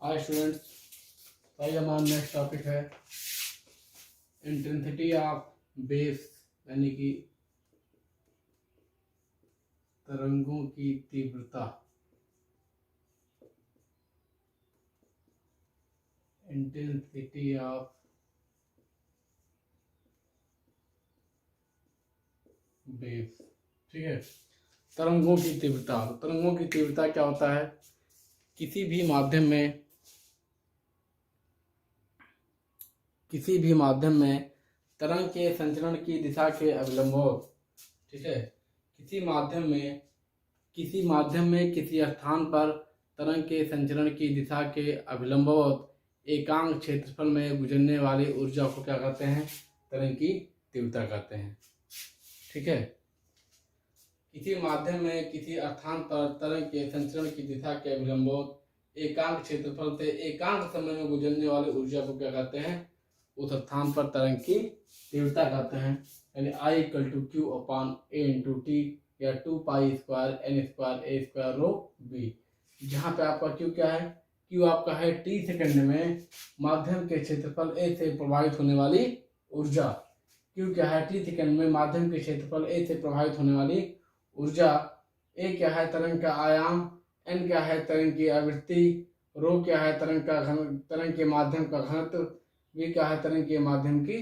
Hi students, तो ये हमारा नेक्स्ट टॉपिक है इंटेंसिटी ऑफ वेव्स, यानी कि तरंगों की तीव्रता। इंटेंसिटी ऑफ वेव्स, ठीक है। तरंगों की तीव्रता, तो तरंगों की तीव्रता क्या होता है? किसी भी माध्यम में तरंग के संचरण की दिशा के अभिलंबवत, ठीक है। किसी माध्यम में किसी स्थान पर तरंग के संचरण की दिशा के अभिलंबवत एकांक क्षेत्रफल में गुजरने वाली ऊर्जा को क्या कहते हैं? तरंग की तीव्रता कहते हैं, ठीक है। किसी माध्यम में किसी स्थान पर तरंग के संचरण की दिशा के अभिलंबवत एकांक क्षेत्रफल से एकांक समय में गुजरने वाली ऊर्जा को क्या कहते हैं? उस स्थान पर तरंग की तीव्रता कहते हैं। यानी I = Q/A/T या 2π²N²A²ρ/V, जहाँ पे आपका Q क्या है? Q आपका है T सेकंड में माध्यम के क्षेत्रफल A से प्रभावित होने वाली ऊर्जा। Q क्या है? T सेकंड में माध्यम के क्षेत्रफल A से प्रभावित होने वाली ऊर्जा। A क्या है? तरंग का आयाम। N क्या है? तरंग की आवृत्ति। ρ क्या है? तरंग के माध्यम का घनत्व। V क्या है? तरंग के माध्यम की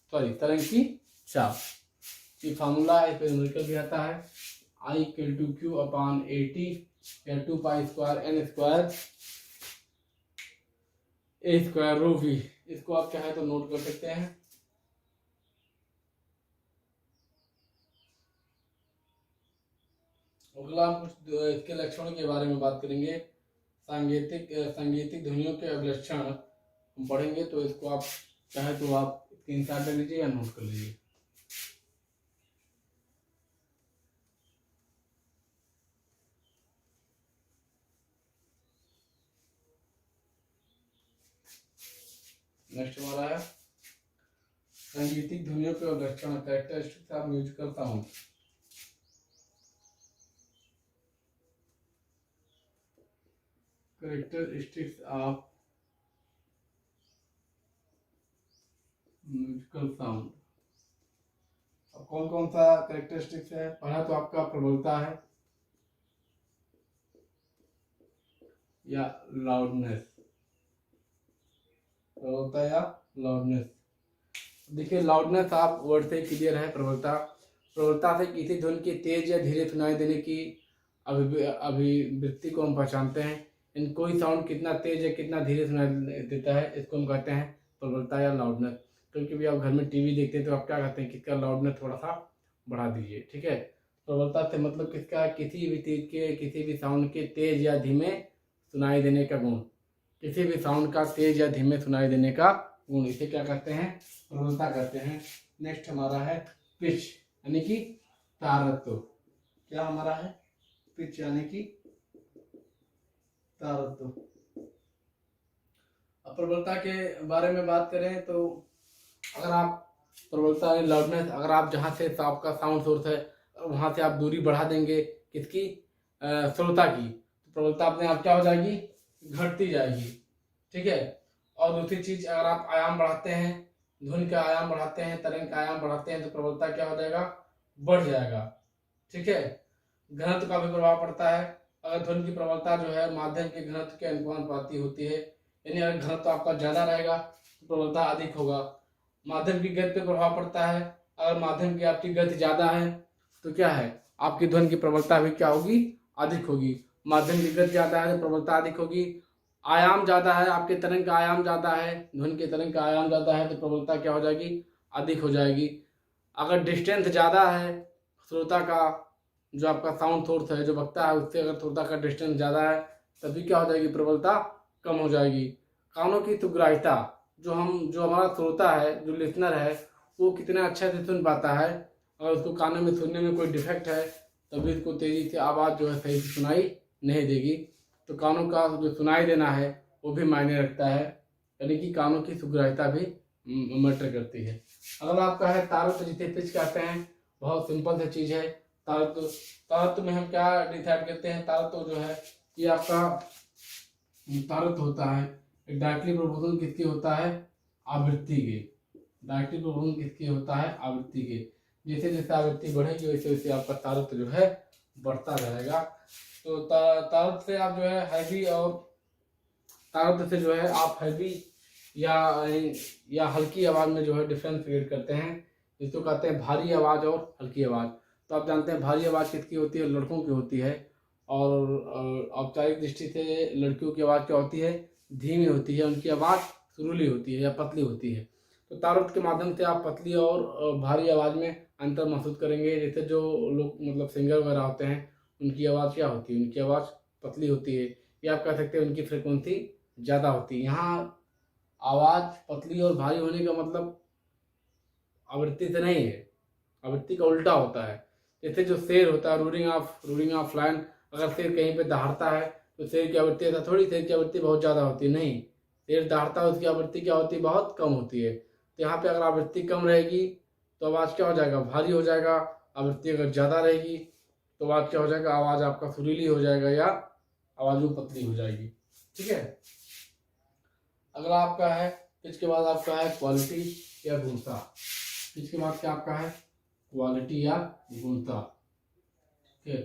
तरंग की चाप। ये फार्मूला इस पे न्यूमेरिकल भी आता है। I = Q/AT या 2π²N²A²ρV। इसको आप चाहे तो नोट कर सकते हैं। अगला हम कुछ इसके लक्षणों के बारे में बात करेंगे। सांगीतिक ध्वनियों के अभिलक्षण हम पढ़ेंगे, तो इसको आप चाहे तो आप स्क्रीनशॉट ले लीजिए या नोट कर लीजिए। नेक्स्ट हमारा है सांगीतिक ध्वनियों के अभिलक्षण, characteristics of musical sound. Characteristics of musical sound. अब कौन कौन सा कैरेक्टरिस्टिक्स है? पहला तो आपका प्रबलता है या लाउडनेस। प्रबलता या लाउडनेस। देखिए, लाउडनेस आप वर्ड से क्लियर है। प्रबलता से किसी ध्वनि के तेज या धीरे सुनाई देने की अभिव्यक्ति को हम पहचानते हैं। इन कोई साउंड कितना तेज या कितना धीरे सुनाई देता है, इसको हम कहते हैं प्रबलता या लाउडनेस। क्योंकि भी आप घर में टीवी देखते हैं तो आप क्या कहते हैं कि इसका लाउडनेस थोड़ा सा बढ़ा दीजिए, ठीक है। प्रबलता से मतलब किसका? किसी भी चीज के, किसी भी साउंड के तेज या धीमे सुनाई देने का गुण। किसी भी साउंड का तेज या धीमे सुनाई देने का गुण, इसे क्या कहते हैं? प्रबलता कहते हैं। नेक्स्ट हमारा है पिच, यानी कि तारत्व। क्या हमारा है? पिच यानी कि तारत्व। अब प्रबलता के बारे में बात करें तो अगर आप प्रबलता लाउडनेस, अगर आप जहाँ से आपका साउंड सोर्स है वहाँ से आप दूरी बढ़ा देंगे किसकी? श्रोता की, तो प्रबलता अपने आप क्या हो जाएगी? घटती जाएगी, ठीक है। और दूसरी चीज, अगर आप आयाम बढ़ाते हैं, ध्वनि का आयाम बढ़ाते हैं, तरंग का आयाम बढ़ाते हैं, तो प्रबलता क्या हो जाएगा? बढ़ जाएगा, ठीक है। घनत्व का भी प्रभाव पड़ता है। अगर ध्वनि की प्रबलता जो है माध्यम के घनत्व के अनुपाती होती है, यानी अगर घनत्व आपका ज्यादा रहेगा तो प्रबलता अधिक होगा। माध्यम की गति पे प्रभाव पड़ता है। अगर माध्यम की आपकी गति ज्यादा है तो क्या है? आपकी ध्वनि की प्रबलता भी क्या होगी? अधिक होगी। माध्यम की गति ज्यादा है तो प्रबलता अधिक होगी। आयाम ज्यादा है, आपके तरंग का आयाम ज्यादा है, ध्वनि के तरंग का आयाम ज्यादा है, तो प्रबलता क्या हो जाएगी? अधिक हो जाएगी। अगर डिस्टेंस ज्यादा है, श्रोता का जो आपका साउंड सोर्स है जो बकता है उससे अगर श्रोता का डिस्टेंस ज्यादा है, तभी क्या हो जाएगी? प्रबलता कम हो जाएगी। कानों की सुग्राह्यता, जो हमारा श्रोता है, जो लिसनर है, वो कितना अच्छे से सुन पाता है। अगर उसको कानों में सुनने में कोई डिफेक्ट है तभी उसको तेजी से आवाज़ जो है सही से सुनाई नहीं देगी। तो कानों का जो सुनाई देना है वो भी मायने रखता है, यानी कि कानों की सुग्राह्यता भी मैटर करती है। अगर आपका है तारत्व, जिसे पिच कहते हैं, बहुत सिंपल सी चीज़ है। तारत्व में हम क्या डिसाइड करते हैं? तारत्व जो है ये आपका मुतारत होता है। डायरेक्टली प्रोपोर्शनल किसके होता है? आवृत्ति के। डायरेक्टली प्रोपोर्शनल किसके होता है? आवृत्ति के। जैसे जैसे आवृत्ति बढ़ेगी वैसे वैसे आपका तारत जो है बढ़ता जाएगा। तो तारत से आप जो है हैवी और तारत से जो है आप हैवी या हल्की आवाज में जो है डिफरेंस क्रिएट करते हैं, जिसको कहते हैं भारी आवाज और हल्की आवाज। तो आप जानते हैं भारी आवाज किसकी होती है? लड़कों की होती है। और औपचारिक दृष्टि से लड़कियों की आवाज क्या होती है? धीमी होती है, उनकी आवाज सुरीली होती है या पतली होती है। तो तारत के माध्यम से आप पतली और भारी आवाज में अंतर महसूस करेंगे। जैसे जो लोग मतलब सिंगर वगैरह होते हैं उनकी आवाज क्या होती है? उनकी आवाज पतली होती है, या आप कह सकते हैं उनकी फ्रिक्वेंसी ज़्यादा होती है। यहाँ आवाज पतली और भारी होने का मतलब आवृत्ति से नहीं है, आवृत्ति का उल्टा होता है। जैसे जो शेर होता है, रूरिंग ऑफ लायन, अगर शेर कहीं पे दहाड़ता है तो शेर की आवृत्ति ऐसा थोड़ी, शेर की आवृत्ति बहुत ज़्यादा होती है, नहीं। शेर दहाड़ता है उसकी आवृत्ति क्या होती है? बहुत कम होती है। तो यहाँ पे अगर आवृत्ति कम रहेगी तो आवाज़ क्या हो जाएगा? भारी हो जाएगा। आवृत्ति अगर ज़्यादा रहेगी तो आवाज़ क्या हो जाएगा? आवाज़ आपका सुरीली हो जाएगा या आवाज़ में पतली हो जाएगी। ठीक है। अगला आपका है, इसके बाद आपका है क्वालिटी या गुणता। इसके बाद क्या आपका है? क्वालिटी या गुणता। ठीक है।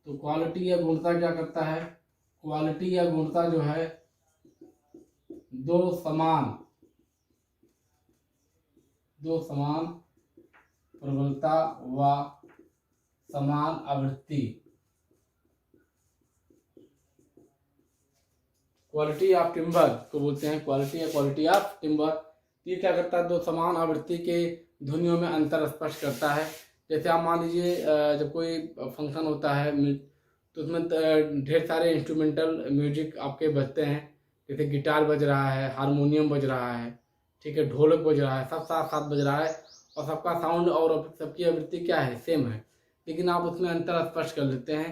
तो क्वालिटी या गुणता क्या करता है? क्वालिटी या गुणता जो है दो समान प्रबलता व समान आवृत्ति। क्वालिटी ऑफ टिम्बर को बोलते हैं, क्वालिटी या क्वालिटी ऑफ टिम्बर। ये क्या करता है? दो समान आवृत्ति के ध्वनियों में अंतर स्पष्ट करता है। जैसे आप मान लीजिए जब कोई फंक्शन होता है तो उसमें ढेर सारे इंस्ट्रूमेंटल म्यूजिक आपके बजते हैं। जैसे गिटार बज रहा है, हारमोनियम बज रहा है, ठीक है, ढोलक बज रहा है, सब साथ साथ बज रहा है और सबका साउंड और सबकी आवृत्ति क्या है? सेम है। लेकिन आप उसमें अंतर स्पष्ट कर लेते हैं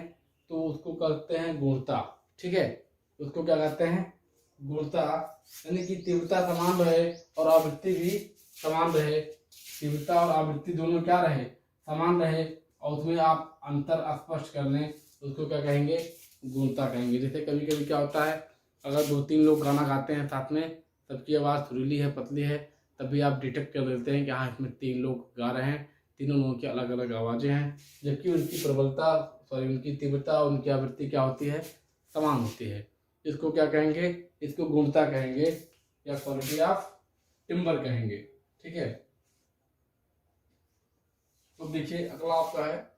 तो उसको कहते हैं गुणता। ठीक है, उसको क्या कहते हैं? गुणता। यानी कि तीव्रता समान रहे और आवृत्ति भी समान रहे। तीव्रता और आवृत्ति दोनों क्या रहे? समान रहे और उसमें आप अंतर स्पष्ट कर लें, उसको क्या कहेंगे? गुणता कहेंगे। जैसे कभी कभी क्या होता है, अगर 2-3 लोग गाना गाते हैं साथ में, सबकी आवाज़ सुरीली है, पतली है, तभी आप डिटेक्ट कर लेते हैं कि हाँ इसमें 3 लोग गा रहे हैं, तीनों लोगों की अलग अलग आवाज़ें हैं, जबकि उनकी तीव्रता और उनकी आवृत्ति क्या होती है? समान होती है। इसको क्या कहेंगे? इसको गुणता कहेंगे या क्वालिटी ऑफ टिम्बर कहेंगे। ठीक है। तो देखिए अगला आपका है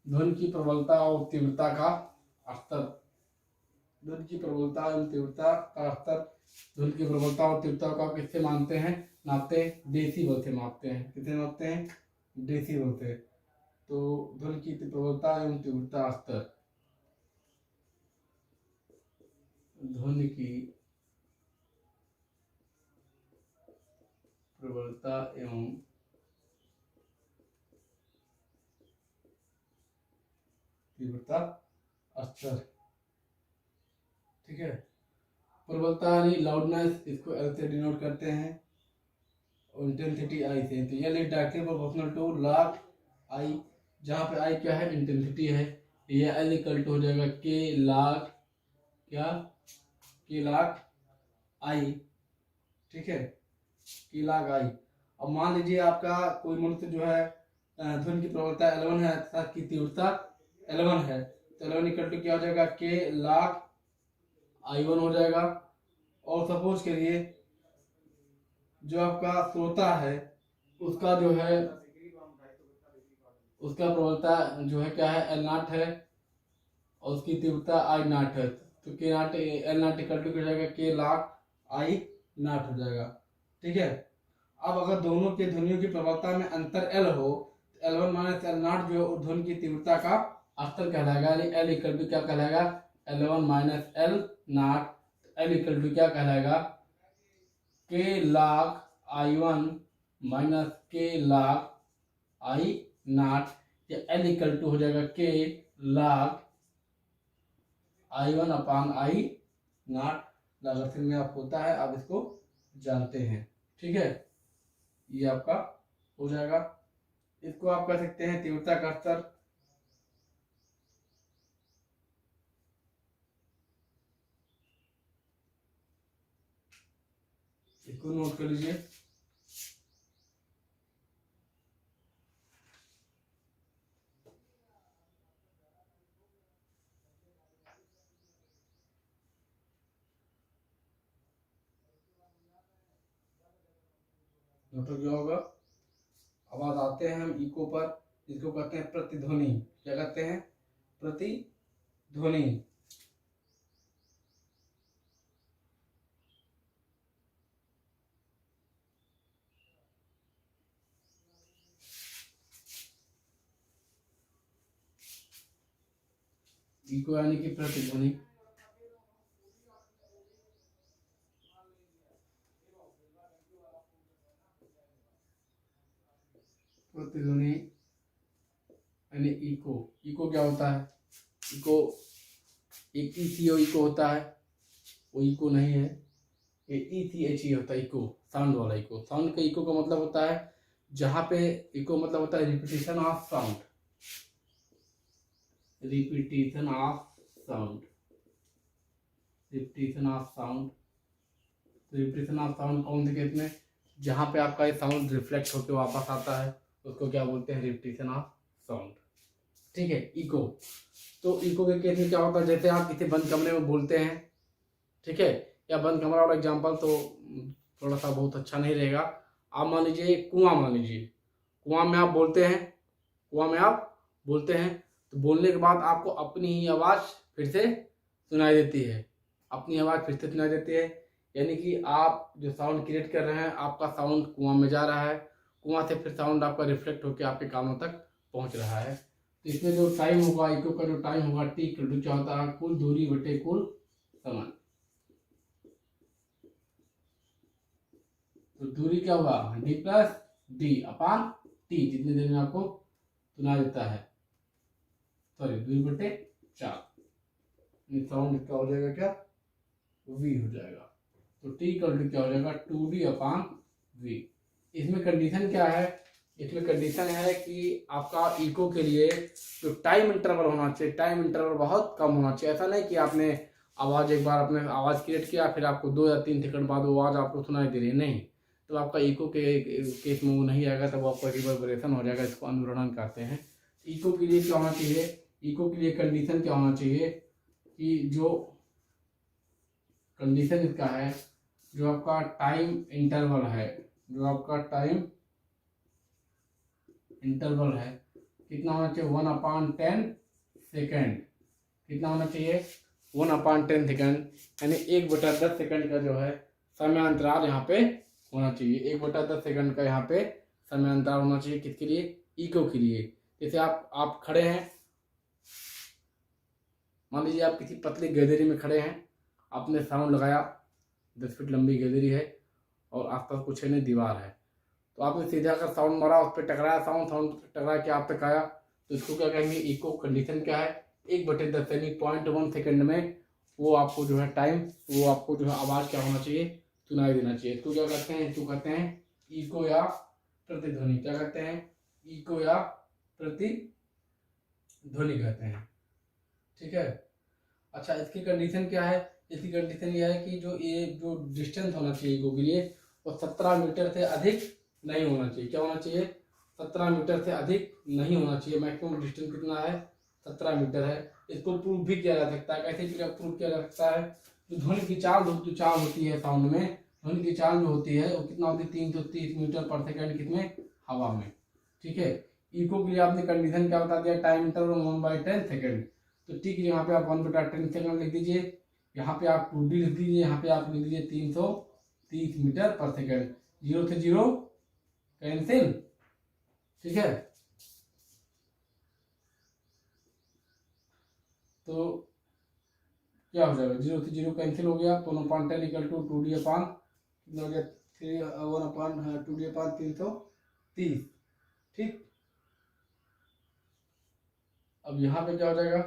ध्वनि की प्रबलता और तीव्रता का स्तर। ध्वनि की प्रबलता एवं तीव्रता का स्तर। ध्वनि की प्रबलता और तीव्रता को आप किससे मानते हैं? नापते हैं डेसिबल से मापते हैं। किससे मापते हैं? डेसिबल से। तो ध्वनि की प्रबलता एवं तीव्रता स्तर, ध्वनि की प्रबलता एवं तीव्रता स्तर। ठीक है। प्रबलता यानी लाउडनेस, इसको एल से डिनोट करते हैं और इंटेंसिटी आई से। तो L is directly proportional to log I, जहाँ पे आई क्या है? इंटेंसिटी है। ये एल इक्वल टू हो जाएगा के लॉग क्या? के लॉग आई। ठीक है, के लॉग आई। अब मान लीजिए आपका कोई मनुष्य जो है ध्वनि की प्रबलता 11 है तथा की तीव्रता 11 है, तो 11 इक्वल टू क्या हो जाएगा? के लॉग I1 हो जाएगा। और सपोज करिए जो आपका श्रोता है उसका जो है उसका प्रबलता जो है क्या है? L0 है और उसकी तीव्रता I0 है। तो के नॉट L0 इक्वल टू हो जाएगा के लॉग I0 हो जाएगा। ठीक है। अब अगर दोनों के ध्वनियों की प्रबलता में अंतर L हो तो L1 माइनस L0 जो ध्वनि की तीव्रता का स्तर कहलाएगा। यानी L इक्वल टू क्या कहलाएगा? L1 minus L0। L equal to क्या कहलाएगा? के लॉग I1 माइनस के लॉग I0, या L इक्वल टू हो जाएगा के लॉग I1 अपान I0। लागत में आप होता है, आप इसको जानते हैं। ठीक है, ये आपका हो जाएगा। इसको आप कह सकते हैं तीव्रता का स्तर इसको नोट कर लीजिए। नोट क्या होगा? आवाज आते हैं हम इको पर, इसको कहते हैं प्रतिध्वनि। क्या कहते हैं? प्रतिध्वनि। इको यानी कि प्रतिध्वनि। प्रतिध्वनि यानी इको। इको क्या होता है? इको एक ECO इको होता है, वो इको नहीं है, ये ECHE होता है इको, साउंड वाला इको। साउंड का इको का मतलब होता है जहाँ पे इको मतलब होता है repetition of sound, repetition of sound, repetition of sound. तो रिपीटिशन ऑफ साउंड कौन से केस में? जहाँ पे आपका ये साउंड रिफ्लेक्ट होकर वापस आता है उसको क्या बोलते हैं? Repetition of sound. ठीक है, इको। तो इको के केस में क्या होता है? जैसे आप किसी बंद कमरे में बोलते हैं, ठीक है, या बंद कमरा वाला एग्जाम्पल तो थोड़ा सा बहुत अच्छा नहीं रहेगा। आप मान लीजिए कुआं, मान लीजिए कुआं में आप बोलते हैं, कुआं में आप बोलते हैं तो बोलने के बाद आपको अपनी ही आवाज़ फिर से सुनाई देती है, अपनी आवाज़ फिर से सुनाई देती है। यानी कि आप जो साउंड क्रिएट कर रहे हैं, आपका साउंड कुआं में जा रहा है, कुआं से फिर साउंड आपका रिफ्लेक्ट होकर आपके कानों तक पहुंच रहा है। तो इसमें जो टाइम होगा, इको का जो टाइम होगा, टी इक्वल टू क्या होता है? कुल दूरी बटे कुल समय। तो दूरी क्या होगा? d प्लस डी अपान टी, जितनी देर में आपको सुना देता है, सॉरी 2/4। साउंड इसका हो जाएगा क्या? v हो जाएगा। तो t इक्वल टू क्या हो जाएगा? 2d अपान v। इसमें कंडीशन क्या है? इसमें कंडीशन है कि आपका इको के लिए जो टाइम इंटरवल होना चाहिए, टाइम इंटरवल बहुत कम होना चाहिए। ऐसा नहीं कि आपने आवाज़ एक बार अपने आवाज़ क्रिएट किया, फिर आपको 2 या 3 सेकंड बाद वो आवाज़ आपको सुनाई दे रही है, नहीं। तो आपका इको के केस में वो नहीं आएगा, तब आपका रिवर्बरेशन हो जाएगा, इसको अनुरणन कहते हैं। इको के लिए क्या होना चाहिए? इको के लिए कंडीशन क्या होना चाहिए कि जो कंडीशन इसका है, जो आपका टाइम इंटरवल है, जो आपका टाइम इंटरवल है कितना होना चाहिए? 1/10 सेकेंड। कितना होना चाहिए? 1/10 सेकेंड, यानी 1/10 सेकेंड का जो है समय अंतराल यहाँ पे होना चाहिए। 1/10 सेकेंड का यहाँ पे समय अंतराल होना चाहिए। किसके लिए? इको के लिए। जैसे आप खड़े हैं, मान लीजिए आप किसी पतली गैलरी में खड़े हैं, आपने साउंड लगाया, 10 फीट लंबी गैलरी है और आसपास कुछ है नहीं, दीवार है, तो आपने सीधा अगर साउंड मारा, उस पर टकराया, साउंड टकरा के आप तक आया, तो इसको क्या कहेंगे? इको। कंडीशन क्या है? 1/10 यानी 0.1 सेकेंड में वो आपको जो है टाइम, वो आपको जो है आवाज़ क्या होना चाहिए? सुनाई देना चाहिए। इसको क्या कहते हैं? इसको कहते हैं इको या प्रतिध्वनि। क्या कहते हैं? इको या प्रतिध्वनि कहते हैं। ठीक है। अच्छा, इसकी कंडीशन क्या है? इसकी कंडीशन यह है कि जो डिस्टेंस होना चाहिए इको के लिए, वो 17 मीटर से अधिक नहीं होना चाहिए। क्या होना चाहिए? 17 मीटर से अधिक नहीं होना चाहिए। मैक्सिमम डिस्टेंस कितना है? 17 मीटर है। इसको प्रूव भी किया जा सकता है। कैसे प्रूव किया जा सकता है? जो ध्वनि की चाल होती है साउंड में, ध्वनि की चाल जो होती है वो कितना होती है? 330 मीटर पर सेकेंड। कितने? हवा में। ठीक है। इको के लिए आपने कंडीशन क्या बता दिया? Time interval 1/10 second. तो ठीक है, यहाँ पे आप 1/10 सेकेंड लिख दीजिए, यहाँ पे आप 2d लिख दीजिए, यहाँ पे आप लिख दीजिए 330 मीटर पर सेकेंड। 0 से 0 कैंसिल। ठीक है। तो क्या हो जाएगा? 0 से 0 कैंसिल हो गया, तो 1/10 इक्वल टू 2d अपान कितना हो गया? 2d अपान 330। ठीक। अब यहाँ पे क्या हो जाएगा?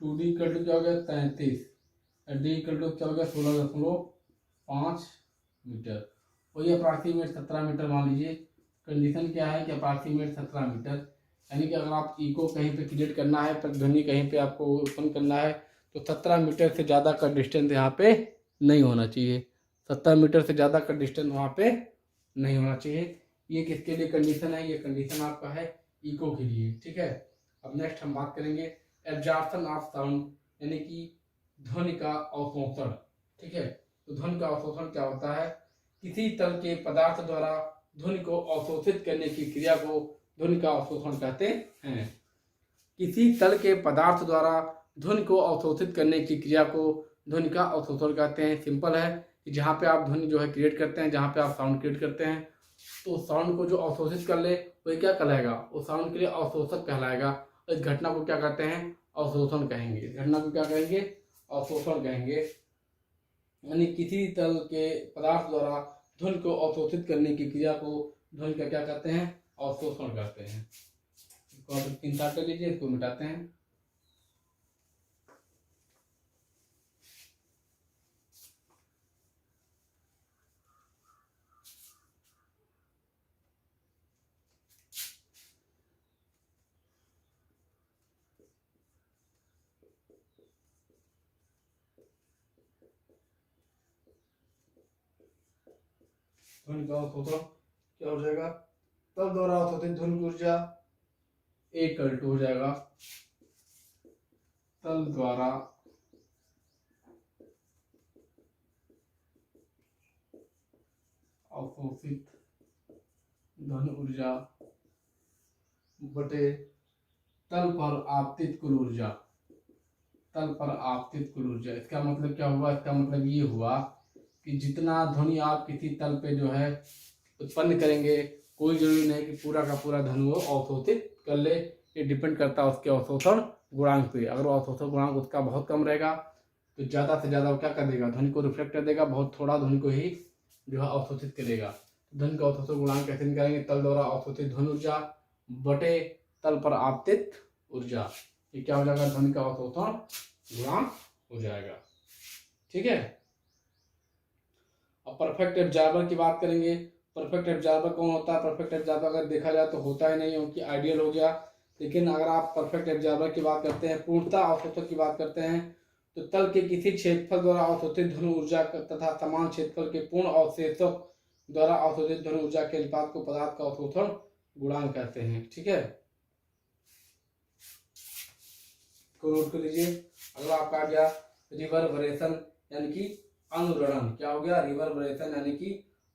2d इक्वल टू क्या हो गया? 33। d इक्वल टू क्या हो गया? 16.5 मीटर। वही अप्रॉक्सीमेट 17 मीटर मान लीजिए। कंडीशन क्या है कि अप्रॉक्सीमेट 17 मीटर, यानी कि अगर आप इको कहीं पे क्रिएट करना है, पर ध्वनि कहीं पे आपको उत्पन्न करना है, तो 17 मीटर से ज़्यादा का डिस्टेंस यहाँ पे नहीं होना चाहिए। 70 मीटर से ज़्यादा का डिस्टेंस वहाँ पे नहीं होना चाहिए। ये किसके लिए कंडीशन है? ये कंडीशन आपका है इको के लिए, ठीक है। अब नेक्स्ट हम बात करेंगे एब्जॉर्प्शन ऑफ साउंड, यानी कि ध्वनि का अवशोषण, ठीक है। तो ध्वनि का अवशोषण क्या होता है? किसी तल के पदार्थ द्वारा ध्वनि को अवशोषित करने की क्रिया को ध्वनि का अवशोषण कहते हैं। किसी तल के पदार्थ द्वारा ध्वनि को अवशोषित करने की क्रिया को ध्वनि का अवशोषण कहते हैं। सिंपल है कि जहाँ पे आप ध्वनि जो है क्रिएट करते हैं, जहाँ पे आप साउंड क्रिएट करते हैं, तो साउंड को जो अवशोषित कर ले वही क्या कहलाएगा? वो साउंड के लिए अवशोषक कहलाएगा। इस घटना को क्या कहते हैं? अवशोषण कहेंगे। इस घटना को क्या कहेंगे? अवशोषण कहेंगे। यानी किसी तल के पदार्थ द्वारा ध्वनि को अवशोषित करने की क्रिया को ध्वनि का क्या कहते हैं? अवशोषण कहते हैं। इसको आप 3 साथ कर लीजिए, इसको मिटाते हैं। ध्वनि का अवशोषण क्या हो जाएगा? तल द्वारा अवशोषित ध्वनि ऊर्जा इक्वल टू हो जाएगा तल द्वारा अवशोषित ध्वनि ऊर्जा बटे तल पर आपतित कुल ऊर्जा। तल पर आपतित कुल ऊर्जा, इसका मतलब क्या हुआ? इसका मतलब ये हुआ कि जितना ध्वनि आप किसी तल पे जो है उत्पन्न करेंगे, कोई जरूरी नहीं कि पूरा का पूरा ध्वनि वो अवशोषित कर ले। ये डिपेंड करता है उसके अवशोषण गुणांक पे। अगर अवशोषण गुणांक उसका बहुत कम रहेगा तो ज़्यादा से ज़्यादा वो क्या कर देगा? ध्वनि को रिफ्लेक्ट कर देगा, बहुत थोड़ा ध्वनि को ही जो है अवशोषित करेगा। ध्वनि का अवशोषण गुणांक कैसे निकालेंगे? तल द्वारा अवशोषित ध्वनि ऊर्जा बटे तल पर आपतित ऊर्जा। ये क्या हो जाएगा? ध्वनि का अवशोषण गुणांक हो जाएगा, ठीक है। अब परफेक्ट एब्जॉर्बर की बात करेंगे। परफेक्ट एब्जॉर्बर कौन होता है? परफेक्ट एब्जॉर्बर अगर देखा जाए तो होता ही नहीं, क्योंकि आइडियल हो गया। लेकिन अगर आप परफेक्ट एब्जॉर्बर की बात करते हैं, पूर्णता अवशोषक की बात करते हैं, तो तल के किसी क्षेत्रफल द्वारा अवशोषित ध्वनि ऊर्जा तथा समान क्षेत्रफल के पूर्ण अवशोषक द्वारा अवशोषित ध्वनि ऊर्जा के अनुपात को पदार्थ का अवशोषण गुणांक कहते हैं, ठीक है। नोट कर लीजिए। अगला आपका आ गया रिवर्बरेशन, यानी कि अनुरणन। क्या हो गया? रिवर्बरेशन यानी कि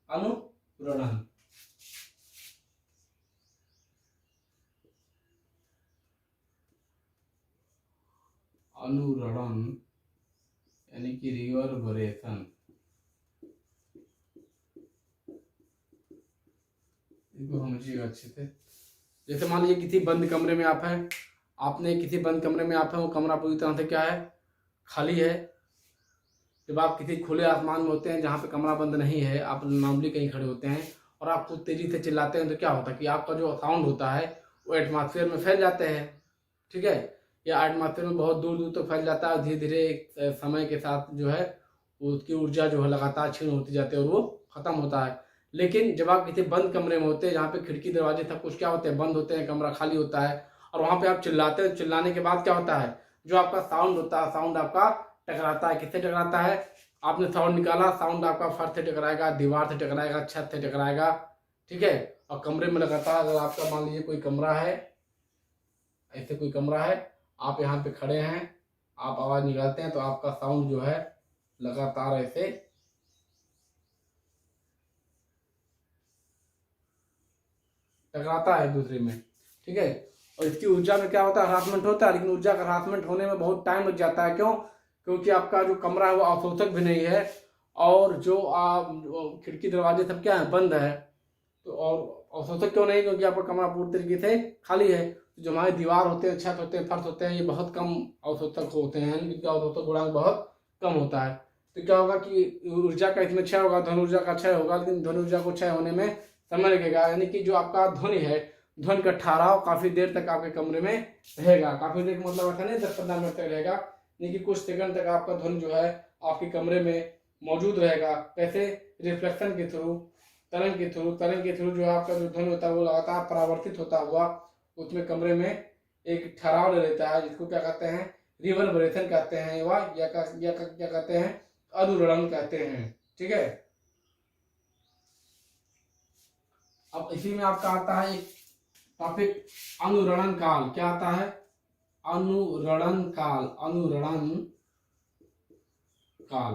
अनुरणन। अनुरणन यानी कि रिवर्बरेशन। इसको समझिएगा अच्छे से। जैसे मान लीजिए किसी बंद कमरे में आप हैं, किसी बंद कमरे में आप हैं, वो कमरा पूरी तरह से क्या है? खाली है। जब आप किसी खुले आसमान में होते हैं जहाँ पे कमरा बंद नहीं है, आप नॉर्मली कहीं खड़े होते हैं और आप खूब तेजी से चिल्लाते हैं, तो क्या होता है कि आपका जो साउंड होता है वो एटमॉस्फेयर में फैल जाते हैं, ठीक है। या एटमॉस्फेयर में बहुत दूर दूर तक फैल जाता है। धीरे धीरे समय के साथ जो है उसकी ऊर्जा जो है लगातार क्षीण होती जाती है और वो खत्म होता है। लेकिन जब आप किसी बंद कमरे में होते हैं जहाँ पे खिड़की दरवाजे सब कुछ क्या होते हैं? बंद होते हैं, कमरा खाली होता है, और वहाँ पे आप चिल्लाते हैं। चिल्लाने के बाद क्या होता है? जो आपका साउंड होता है, साउंड आपका टकराता है। किससे टकराता है? आपने साउंड निकाला, साउंड आपका फर्श से टकराएगा, दीवार से टकराएगा, छत से टकराएगा, ठीक है। और कमरे में लगातार, अगर आपका मान लीजिए कोई कमरा है, ऐसे कोई कमरा है, आप यहाँ पे खड़े हैं, आप आवाज निकालते हैं तो आपका साउंड जो है लगातार ऐसे टकराता है एक दूसरे में, ठीक है। और इसकी ऊर्जा में क्या होता है? हरासमेंट होता है। लेकिन ऊर्जा का हरासमेंट होने में बहुत टाइम लग जाता है। क्यों? क्योंकि आपका जो कमरा है वो अवशोषक भी नहीं है, और जो खिड़की दरवाजे सब क्या है? बंद है। तो और अवशोषक क्यों नहीं? क्योंकि आपका कमरा पूरी तरीके से खाली है। जो हमारे दीवार होते हैं, छत होते हैं, फर्श होते हैं, ये बहुत कम अवशोषक होते हैं, इनका अवशोषक गुणांक बहुत कम होता है। तो क्या होगा कि ऊर्जा का इसमें क्षय होगा, ध्वनि ऊर्जा का क्षय होगा, लेकिन ध्वनि ऊर्जा को क्षय होने में समय लगेगा। यानी कि जो आपका ध्वनि है, ध्वनि का ठहराव काफी देर तक आपके कमरे में रहेगा। काफी देर मतलब ऐसा नहीं 10-15 मिनट तक रहेगा, यानी कि कुछ सेकंड तक आपका ध्वनि जो है आपके कमरे में मौजूद रहेगा। कैसे? रिफ्लेक्शन के थ्रू, तरंग के थ्रू जो आपका जो ध्वनि होता है वो लगातार परावर्तित होता हुआ उसमें कमरे में एक ठहराव ले लेता है, जिसको क्या कहते हैं? रिवर्बरेशन कहते हैं, या क्या कहते हैं? अनुरणन कहते हैं, ठीक है। अब इसी में आपका आता है एक टॉपिक अनुरणन काल। क्या आता है? अनुरणन काल। अनुरणन काल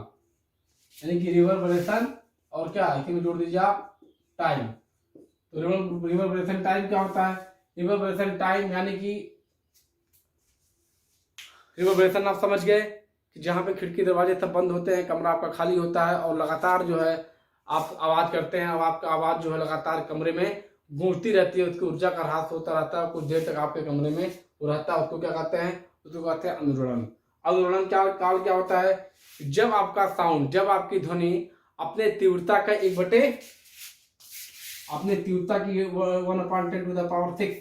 यानी कि रिवर्बरेशन और क्या इसी में जोड़ दीजिए आप टाइम। तो रिवर्बरेशन टाइम क्या होता है? रिवर्बरेशन टाइम यानी कि रिवर्बरेशन आप समझ गए कि जहाँ पे खिड़की दरवाजे सब बंद होते हैं, कमरा आपका खाली होता है और लगातार जो है आप आवाज करते हैं और आपका आवाज जो है लगातार कमरे में गूंजती रहती है, उसकी ऊर्जा का ह्रास होता रहता है, कुछ देर तक आपके कमरे में वो रहता है, उसको क्या कहते हैं? उसको कहते हैं अनुरणन। अनुरणन क्या काल क्या होता है? जब आपका साउंड, जब आपकी ध्वनि अपने तीव्रता का 1/, अपने तीव्रता की 1/10⁶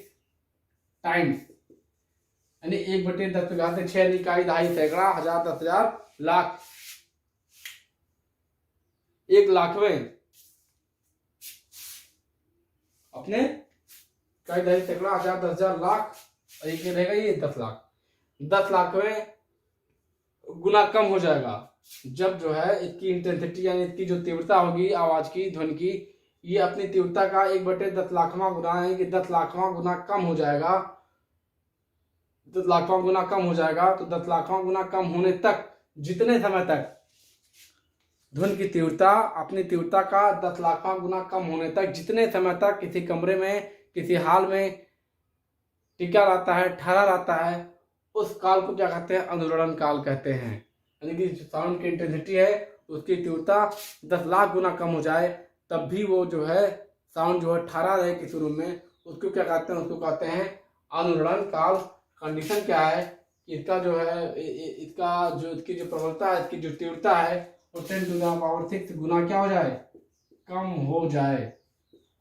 टाइम्स यानी 1/10⁶ इकाई, दहाई, सैकड़ा, हजार, 10,000, लाख, 1,00,000वें अपने इकाई, दहाई, सैकड़ा, हजार, 10,000, लाख और एक में रहेगा ये 10 लाख। 10 लाखवें गुना कम हो जाएगा जब जो है इसकी इंटेंसिटी यानी इसकी जो तीव्रता होगी आवाज की, ध्वनि की, ये अपनी तीव्रता का 1/10,00,000वां गुना है कि 10,00,000वां गुना कम हो जाएगा। 10,00,000वां गुना कम हो जाएगा तो 10,00,000वां गुना कम होने तक, जितने समय तक ध्वनि की तीव्रता अपनी तीव्रता का 10,00,000वां गुना कम होने तक, जितने समय तक किसी कमरे में, किसी हाल में टिका रहता है, ठहरा रहता है, उस काल को क्या कहते हैं? अनुरणन काल कहते हैं। यानी कि जो साउंड की इंटेंसिटी है उसकी तीव्रता 10 लाख गुना कम हो जाए तब भी वो जो है साउंड जो है ठहरा रहे किसी रूम में, उसको क्या कहते हैं? उसको कहते हैं अनुरणन काल। कंडीशन क्या है कि इसका जो है इसकी जो प्रबलता है, इसकी जो तीव्रता है वो 10⁻⁶ गुना क्या हो जाए? कम हो जाए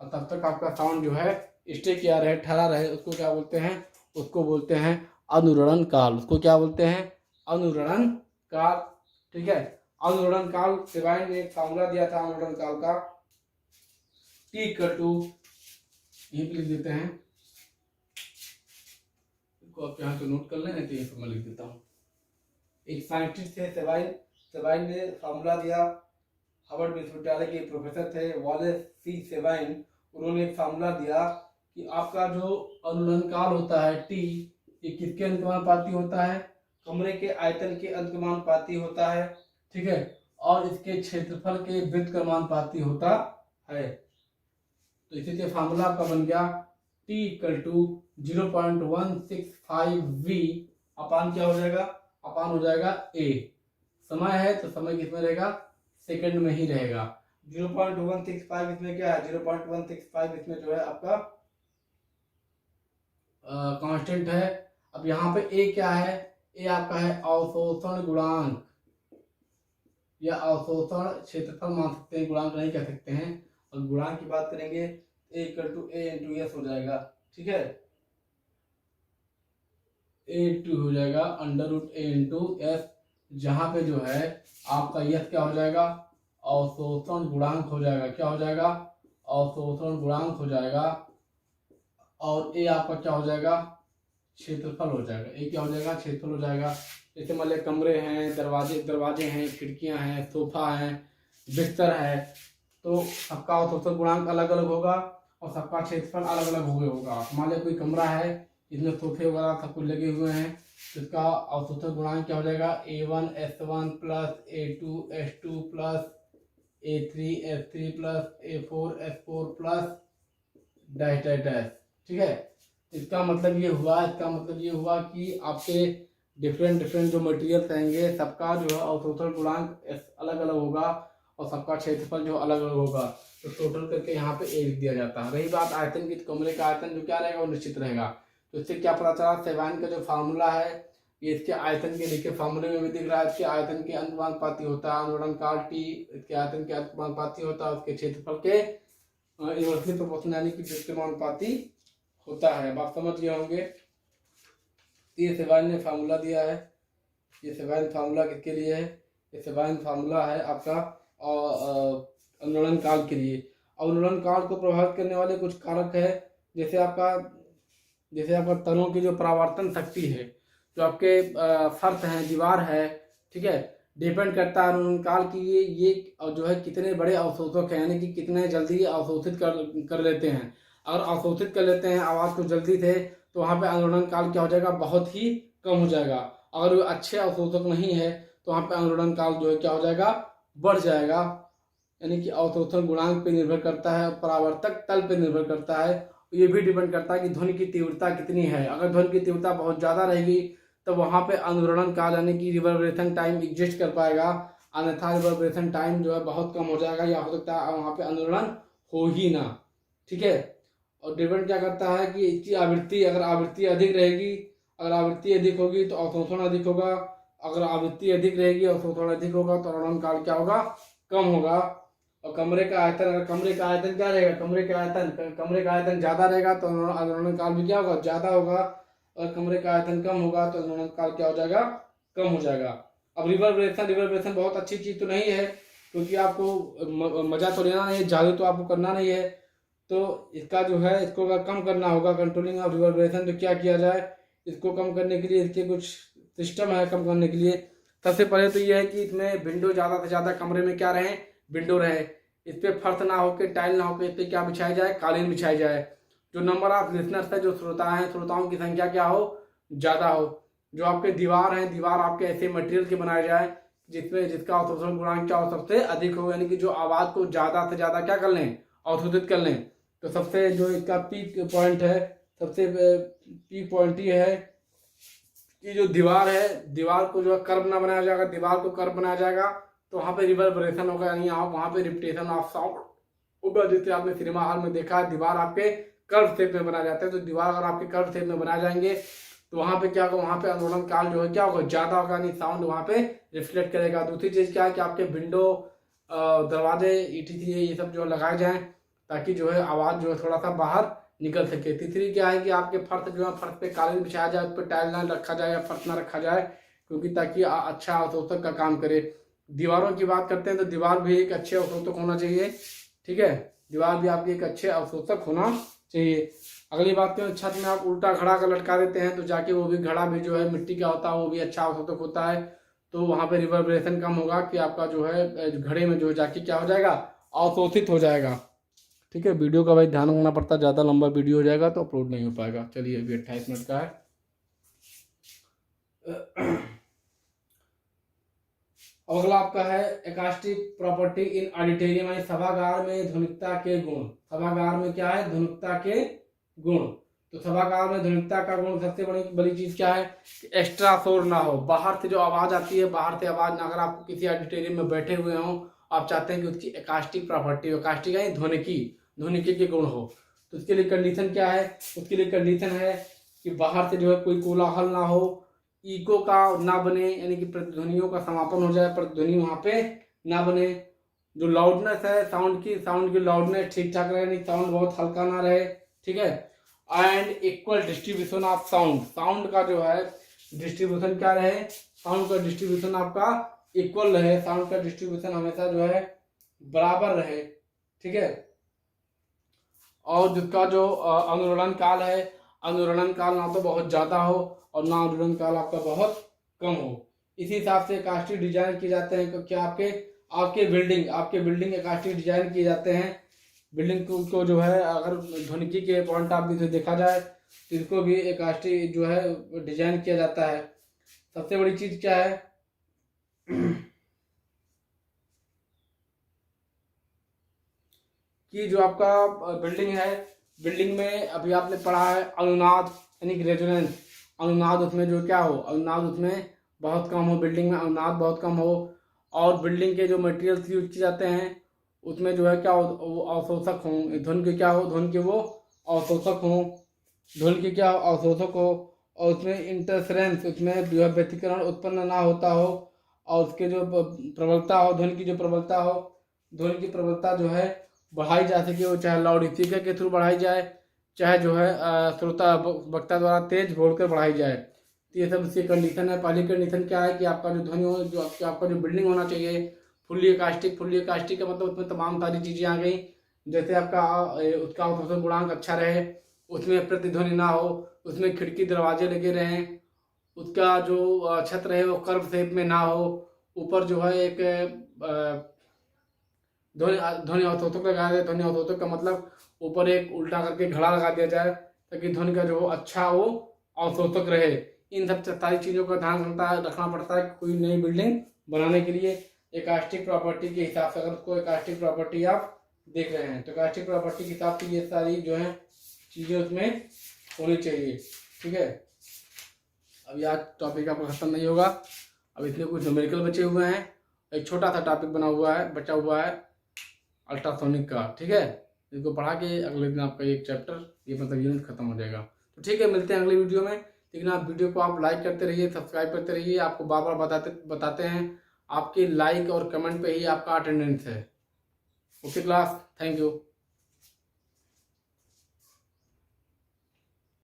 और तब तक आपका साउंड जो है स्टे किया रहे, ठहरा रहे, उसको क्या बोलते हैं? उसको बोलते हैं अनुरणन काल। उसको क्या बोलते हैं? अनुरणन काल। ठीक है। अनुरणन काल सेवाइन ने एक फॉर्मूला दिया था अनुरणन काल का, T यहीं पे लिख देते हैं, इसको आप यहाँ पे नोट कर लें, तो ये मैं लिख देता हूँ। एक साइंटिस्ट थे सेवाइन ने फॉर्मूला दिया, हार्वर्ड विश्वविद्यालय के प्रोफेसर थे वॉलेस सी सेवाइन। उन्होंने एक फॉर्मूला दिया कि आपका जो अनुरणन काल होता है T, ये किसके अनुपाती होता है? कमरे के आयतन के अनुपाती होता है। ठीक है। और इसके क्षेत्रफल के वृत्त का अनुपाती होता है। तो इसीलिए फार्मूला आपका बन गया T = 0.165V अपान क्या हो जाएगा? अपान हो जाएगा A। समय है तो समय किसमें रहेगा? सेकंड में ही रहेगा। 0.165 इसमें क्या है? 0.165 इसमें जो है आपका कांस्टेंट है। अब यहाँ पे A क्या है? A आपका है अवशोषण गुणांक या अवशोषण क्षेत्रफल मान सकते हैं, गुणांक नहीं कह सकते हैं। और गुणांक की बात करेंगे A = A × S हो जाएगा। ठीक है, A हो जाएगा √A × S, जहाँ पे जो है आपका यस क्या हो जाएगा? अवशोषण गुणांक हो जाएगा। क्या हो जाएगा? अवशोषण गुणांक हो जाएगा। और ए आपका क्या हो जाएगा? क्षेत्रफल हो जाएगा। ए क्या हो जाएगा? क्षेत्रफल हो जाएगा। जैसे मान लिया कमरे हैं, दरवाजे हैं, खिड़कियां हैं, सोफा है, बिस्तर है, तो सबका अवशोषण गुणांक अलग अलग होगा और सबका क्षेत्रफल अलग अलग होगा। मान लिया कोई कमरा है, इसमें सोफे वगैरह सब कुछ लगे हुए हैं, तो इसका अवशोषण गुणांक क्या हो जाएगा? A1 S1 + A2 S2 + A3 S3 + A4 S4 + ... ठीक है। इसका मतलब ये हुआ कि आपके डिफरेंट जो मटेरियल रहेंगे सबका जो है अवशोषण गुणांक अलग अलग होगा और सबका क्षेत्रफल जो अलग अलग होगा, तो टोटल करके यहाँ पे ए लिख दिया जाता है। रही बात आयतन की, तो कमरे का आयतन जो क्या रहेगा वो निश्चित रहेगा। तो इससे क्या पता चला? सेवाइन का जो फार्मूला है ये इसके आयतन के, देखिए फार्मूले में भी दिख रहा है, इसके आयतन के अनुपाती होता है। अनुरणन काल T इसके आयतन के अनुपाती होता है, उसके क्षेत्रफल के इन्वर्सली प्रोपोर्शनल यानी कि व्युत्क्रमानुपाती होता है। आप समझ गए होंगे। ये सेवाइन ने फार्मूला दिया है। ये सेवाइन फार्मूला किसके लिए है? ये सेवाइन फार्मूला है आपका अनुरणन काल के लिए। अनुरणन काल को प्रभावित करने वाले कुछ कारक है, जैसे आपका तनों की जो परावर्तन शक्ति है, जो आपके फर्श हैं, दीवार है, ठीक है, डिपेंड करता है अनुरणन काल की ये जो है कितने बड़े अवशोषक हैं, यानी कि कितने जल्दी अवशोषित कर लेते हैं। अगर अवशोषित कर लेते हैं आवाज़ को जल्दी से, तो वहाँ पे अनुरणन काल क्या हो जाएगा, बहुत ही कम हो जाएगा। अगर वो अच्छे अवशोषक नहीं है तो वहाँ पे अनुरणन काल जो है क्या हो जाएगा, बढ़ जाएगा। यानी कि अवशोषण गुणांक पे निर्भर करता है, परावर्तक तल पे निर्भर करता है। ये भी डिपेंड करता है कि ध्वनि की तीव्रता कितनी है। अगर ध्वनि की तीव्रता बहुत ज़्यादा रहेगी तो वहाँ पे अनुरणन काल यानी कि रिवर्बरेशन टाइम एग्जिस्ट कर पाएगा, अन्यथा रिवर्बरेशन टाइम जो है बहुत कम हो जाएगा, या हो सकता है वहाँ पे अनुरणन हो ही ना। ठीक है। और डिपेंड क्या करता है कि इसकी आवृत्ति, अगर आवृत्ति अधिक रहेगी, अगर आवृत्ति अधिक होगी तो अवशोषण अधिक होगा, अगर आवृत्ति अधिक रहेगी अवशोषण अधिक होगा तो अनुरणन काल क्या होगा, कम होगा। और कमरे का आयतन, अगर कमरे का आयतन क्या रहेगा, कमरे का आयतन ज़्यादा रहेगा तो अनुरणन काल भी क्या होगा, ज़्यादा होगा। और कमरे का आयतन कम होगा तो अनुरणन काल क्या हो जाएगा, कम हो जाएगा। अब रिवर्बरेशन बहुत अच्छी चीज़ तो नहीं है, क्योंकि आपको मजा तो लेना नहीं है, जादू तो आपको करना नहीं है। तो इसका जो है, इसको अगर कम करना होगा, कंट्रोलिंग ऑफ रिवर्बरेशन, तो क्या किया जाए, इसको कम करने के लिए इसके कुछ सिस्टम है कम करने के लिए। सबसे पहले तो ये है कि इसमें विंडो ज़्यादा से ज़्यादा कमरे में क्या रहे, विंडो रहे। इस पर फर्श ना होकर, टाइल ना होकर, इस पर क्या बिछाई जाए, कालीन बिछाई जाए। जो नंबर ऑफ लिसनर्स है, जो श्रोता हैं, श्रोताओं की संख्या क्या हो, ज़्यादा हो। जो आपके दीवार हैं, दीवार आपके ऐसे मटेरियल के बनाए जाए जिसका अवशोषण गुणांक क्या हो, सबसे अधिक हो, यानी कि जो आवाज़ को ज़्यादा से ज़्यादा क्या कर लें, अवशोषित कर लें। तो सबसे जो इसका पीक पॉइंट है, सबसे पीक पॉइंट ये है कि जो दीवार है, दीवार को जो है कर्व ना बनाया जाएगा, दीवार को कर्व बनाया जाएगा तो वहाँ पे रिवर्बरेशन होगा, यानी आप वहाँ पे रिपीटेशन ऑफ साउंड होगा। जैसे आपने सिनेमा हॉल में देखा है, दीवार आपके कर्व शेप में बनाया जाता है, तो दीवार अगर आपके कर्व शेप में बनाए जाएंगे तो वहाँ पे क्या होगा, वहाँ पे अनुरणन काल जो है क्या होगा, ज़्यादा होगा, यानी साउंड वहाँ पे रिफ्लेक्ट करेगा। दूसरी चीज़ क्या है कि आपके विंडो, दरवाजे, ETC ये सब जो लगाए जाएँ ताकि जो है आवाज़ जो है थोड़ा सा बाहर निकल सके। तीसरी क्या है कि आपके फर्श जो है, फर्श पे कालीन बिछाया जाए, उस पर टाइल ना रखा जाए या फर्श ना रखा जाए, क्योंकि ताकि अच्छा अवशोषक का काम करे। दीवारों की बात करते हैं तो दीवार भी एक अच्छे अवशोषक होना चाहिए। ठीक है, दीवार भी आपकी एक अच्छे अवशोषक होना चाहिए। अगली बात तो छत में आप उल्टा घड़ा का लटका देते हैं तो जाके वो भी घड़ा भी जो है मिट्टी का होता है, वो भी अच्छा अवशोषक होता है। तो वहाँ पे रिवर्बरेशन कम होगा कि आपका जो है घड़े में जो जाके क्या हो जाएगा, अवशोषित हो जाएगा। ठीक है, वीडियो का भाई ध्यान रखना पड़ता है, ज़्यादा लंबा वीडियो हो जाएगा तो अपलोड नहीं हो पाएगा। चलिए, अभी 28 मिनट का है। अगला आपका है एकॉस्टिक प्रॉपर्टी इन ऑडिटोरियम, यानी सभागार में ध्वनिकता के गुण। सभागार में क्या है, ध्वनिकता के गुण। तो सभागार में ध्वनिकता का गुण सबसे बड़ी चीज क्या है कि एक्स्ट्रा शोर ना हो। बाहर से जो आवाज आती है, बाहर से आवाज ना, अगर आप किसी ऑडिटोरियम में बैठे हुए हो, आप चाहते हैं कि उसकी एकॉस्टिक प्रॉपर्टी, एकॉस्टिक यानी ध्वनिकी के गुण हो, तो उसके लिए कंडीशन क्या है, उसके लिए कंडीशन है कि बाहर से जो है कोई कोलाहल ना हो, इको का ना बने, यानी कि प्रतिध्वनियों का समापन हो जाए, प्रतिध्वनि वहां पे ना बने। जो लाउडनेस है, साउंड की लाउडनेस ठीक ठाक रहे, नहीं साउंड बहुत हल्का ना रहे। ठीक है। And equal distribution of sound का जो है डिस्ट्रीब्यूशन क्या रहे, साउंड का डिस्ट्रीब्यूशन आपका इक्वल रहे, साउंड का डिस्ट्रीब्यूशन हमेशा जो है बराबर रहे। ठीक है। और जिसका जो अनुरणन काल है, अनुरणन काल ना तो बहुत ज़्यादा हो और ना अनुरणन काल आपका बहुत कम हो। इसी हिसाब से एकॉस्टिक डिजाइन किए जाते हैं, क्योंकि आपके बिल्डिंग एकॉस्टिक डिजाइन किए जाते हैं। बिल्डिंग को जो है, अगर ध्वनिकी के पॉइंट ऑफ व्यू से देखा जाए तो इसको भी एकॉस्टिक जो है डिजाइन किया जाता है। सबसे बड़ी चीज़ क्या है कि जो आपका बिल्डिंग है, बिल्डिंग में अभी आपने पढ़ा है अनुनाद यानी कि रेजोनेंस। अनुनाद उसमें जो क्या हो, अनुनाद उसमें बहुत कम हो, बिल्डिंग में अनुनाद बहुत कम हो। और बिल्डिंग के जो मटेरियल्स यूज किए जाते हैं उसमें जो है क्या हो, वो अवशोषक हों, धुन के क्या हो, धुन के वो अवशोषक हों, धुन के क्या अवशोषक हो। और उसमें इंटरफेरेंस, उसमें जो है व्यतिकरण उत्पन्न ना होता हो, और उसके जो प्रबलता हो, ध्वनि की जो प्रबलता हो, ध्वनि की प्रबलता जो है बढ़ाई जा सके, वो चाहे लाउड स्पीकर के थ्रू बढ़ाई जाए, चाहे जो है श्रोता वक्ता द्वारा तेज बोलकर बढ़ाई जाए। तो ये सब इसकी कंडीशन है। पहली कंडीशन क्या है कि आपका जो ध्वनि हो, जो आपका जो बिल्डिंग होना चाहिए फुल्ली एकॉस्टिक का मतलब उसमें तमाम सारी चीज़ें आ गई। जैसे आपका उसका अवशोषण गुणांक अच्छा रहे, उसमें प्रतिध्वनि ना हो, उसमें खिड़की दरवाजे लगे रहें, उसका जो छत रहे वो कर्व शेप में ना हो, ऊपर जो है एक ध्वनि अवशोषक लगाया जाए। ध्वनि अवशोषक का मतलब ऊपर एक उल्टा करके घड़ा लगा दिया जाए ताकि ध्वनि का जो अच्छा वो अवशोषक रहे। इन सब सारी चीज़ों का ध्यान रखना पड़ता है कोई नई बिल्डिंग बनाने के लिए। एकास्टिक प्रॉपर्टी के हिसाब से, अगर कोई एकास्टिक प्रॉपर्टी आप देख रहे हैं तो एकास्टिक प्रॉपर्टी के हिसाब से ये सारी जो है चीज़ें उसमें होनी चाहिए। ठीक है, अभी आज टॉपिक आपका खत्म नहीं होगा, अब इतने कुछ न्यूमेरिकल बचे हुए हैं। एक छोटा सा टॉपिक बचा हुआ है अल्ट्रासोनिक का। ठीक है, इसको पढ़ा के अगले दिन आपका एक चैप्टर ये मतलब यूनिट खत्म हो जाएगा। तो ठीक है, मिलते हैं अगले वीडियो में। लेकिन आप वीडियो को आप लाइक करते रहिए, सब्सक्राइब करते रहिए। आपको बार बार बताते हैं, आपके लाइक और कमेंट पे ही आपका अटेंडेंस है। Okay class, thank you.